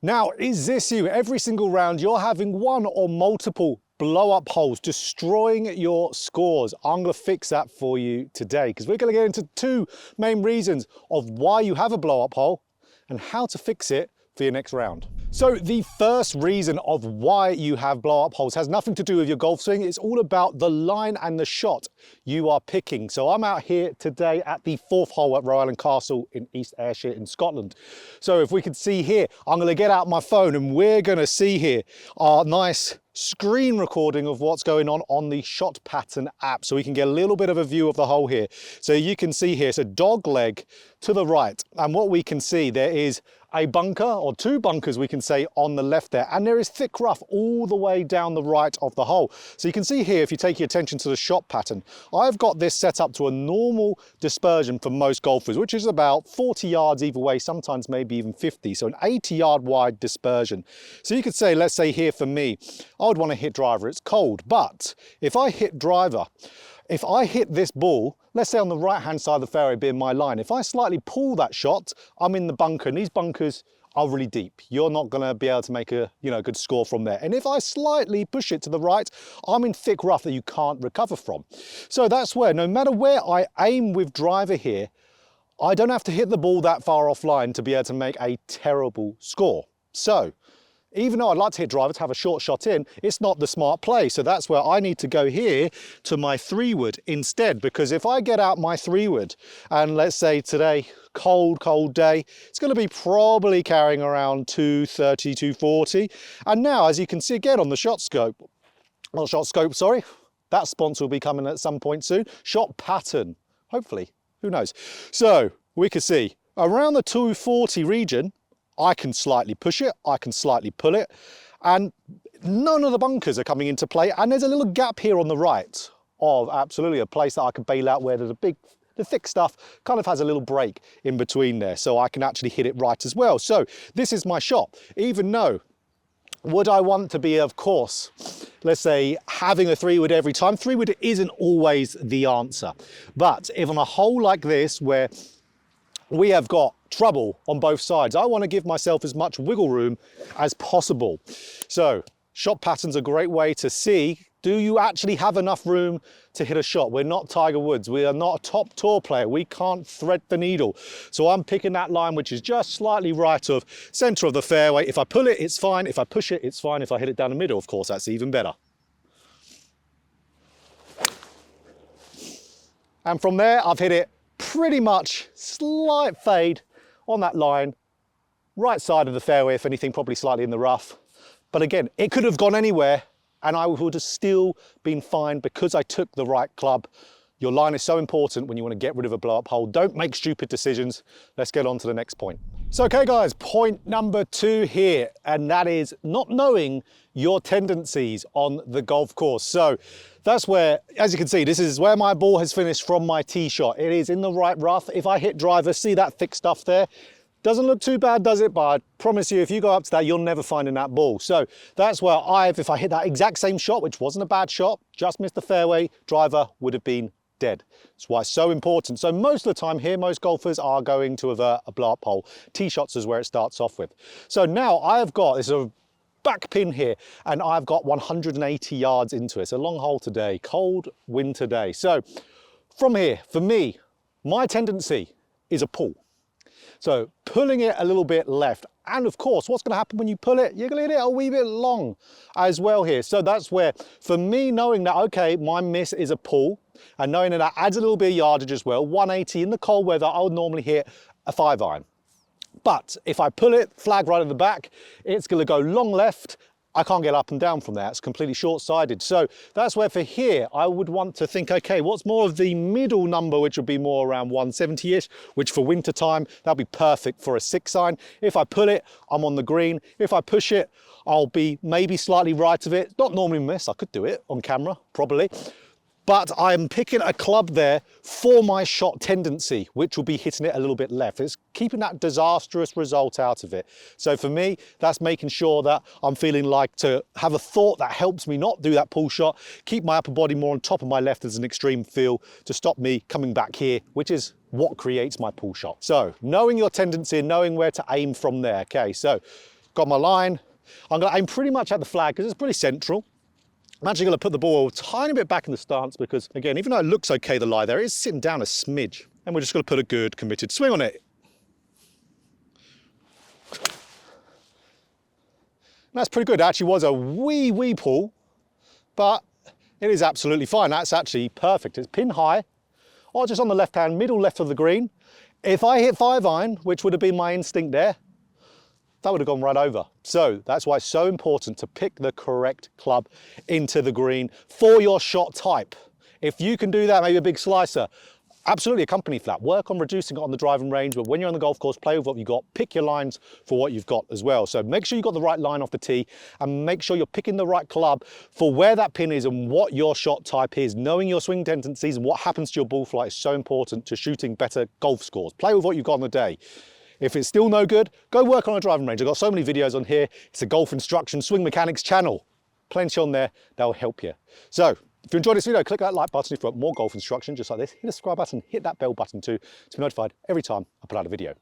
Now, is this you? Every single round, you're having one or multiple blow-up holes, destroying your scores. I'm going to fix that for you today because we're going to get into two main reasons of why you have a blow-up hole and how to fix it for your next round. So the first reason of why you have blow-up holes has nothing to do with your golf swing. It's all about the line and the shot you are picking. So I'm out here today at the 4th hole at Roe Island Castle in East Ayrshire in Scotland. So if we could see here, I'm going to get out my phone and we're going to see here our nice screen recording of what's going on the shot pattern app, so we can get a little bit of a view of the hole here. So you can see here, it's a dog leg to the right, and what we can see, there is a bunker, or two bunkers we can say, on the left there, and there is thick rough all the way down the right of the hole. So you can see here, if you take your attention to the shot pattern, I've got this set up to a normal dispersion for most golfers, which is about 40 yards either way, sometimes maybe even 50, so an 80-yard wide dispersion. So you could say, let's say here for me, I would want to hit driver, it's cold, but if I hit driver, if I hit this ball, let's say on the right-hand side of the fairway being my line, if I slightly pull that shot, I'm in the bunker, and these bunkers are really deep. You're not going to be able to make a good score from there. And if I slightly push it to the right, I'm in thick rough that you can't recover from. So that's where, no matter where I aim with driver here, I don't have to hit the ball that far offline to be able to make a terrible score. So even though I'd like to hit driver to have a short shot in, it's not the smart play. So that's where I need to go here to my 3-wood instead, because if I get out my 3-wood and let's say today, cold day, it's going to be probably carrying around 230, 240. And now, as you can see again on the shot scope, sorry, that sponsor will be coming at some point soon. Shot pattern, hopefully, who knows? So we can see around the 240 region, I can slightly push it, I can slightly pull it, and none of the bunkers are coming into play. And there's a little gap here on the right of absolutely a place that I can bail out where there's the thick stuff kind of has a little break in between there, so I can actually hit it right as well. So this is my shot, even though would I want to be, of course, let's say having a 3-wood every time? 3-wood isn't always the answer. But if on a hole like this where we have got trouble on both sides, I want to give myself as much wiggle room as possible. So shot pattern's a great way to see, do you actually have enough room to hit a shot? We're not Tiger Woods, we are not a top tour player, we can't thread the needle. So I'm picking that line which is just slightly right of center of the fairway. If I pull it, it's fine. If I push it, it's fine. If I hit it down the middle, of course, that's even better. And from there, I've hit it pretty much slight fade on that line, right side of the fairway, if anything, probably slightly in the rough. But again, it could have gone anywhere and I would have still been fine because I took the right club. Your line is so important when you want to get rid of a blow-up hole. Don't make stupid decisions. Let's get on to the next point. So, okay guys, point number 2 here, and that is not knowing your tendencies on the golf course. So that's where, as you can see, this is where my ball has finished from my tee shot. It is in the right rough. If I hit driver, see that thick stuff there? Doesn't look too bad, does it? But I promise you, if you go up to that, you'll never find in that ball. So that's where if I hit that exact same shot, which wasn't a bad shot, just missed the fairway, driver would have been dead. That's why it's so important. So most of the time here, most golfers are going to avert a blow-up hole. Tee shots is where it starts off with. So now I have got this back pin here, and I've got 180 yards into it. It's a long hole today, cold winter day. So from here, for me, my tendency is a pull. So pulling it a little bit left. And of course, what's going to happen when you pull it? You're going to hit it a wee bit long as well here. So that's where, for me, knowing that, okay, my miss is a pull, and knowing that adds a little bit of yardage as well, 180 in the cold weather, I would normally hit a 5-iron. But if I pull it, flag right at the back, it's going to go long left. I can't get up and down from there. It's completely short-sided. So that's where for here, I would want to think, okay, what's more of the middle number, which would be more around 170-ish, which for winter time, that'll be perfect for a 6-iron. If I pull it, I'm on the green. If I push it, I'll be maybe slightly right of it. Not normally miss, I could do it on camera, probably. But I'm picking a club there for my shot tendency, which will be hitting it a little bit left. It's keeping that disastrous result out of it. So for me, that's making sure that I'm feeling like to have a thought that helps me not do that pull shot, keep my upper body more on top of my left as an extreme feel to stop me coming back here, which is what creates my pull shot. So knowing your tendency and knowing where to aim from there. Okay, so got my line. I'm going to aim pretty much at the flag because it's pretty central. I'm actually going to put the ball a tiny bit back in the stance because, again, even though it looks okay, the lie there, it is sitting down a smidge. And we're just going to put a good committed swing on it. And that's pretty good. It actually was a wee pull, but it is absolutely fine. That's actually perfect. It's pin high, or just on the left hand, middle left of the green. If I hit 5-iron, which would have been my instinct there, that would have gone right over. So that's why it's so important to pick the correct club into the green for your shot type. If you can do that, maybe a big slicer, absolutely accompany flat. Work on reducing it on the driving range, but when you're on the golf course, play with what you've got, pick your lines for what you've got as well. So make sure you've got the right line off the tee and make sure you're picking the right club for where that pin is and what your shot type is. Knowing your swing tendencies and what happens to your ball flight is so important to shooting better golf scores. Play with what you've got on the day. If it's still no good, go work on a driving range. I've got so many videos on here. It's a golf instruction, swing mechanics channel. Plenty on there, that'll help you. So if you enjoyed this video, click that like button if you want more golf instruction just like this. Hit the subscribe button, hit that bell button too to be notified every time I put out a video.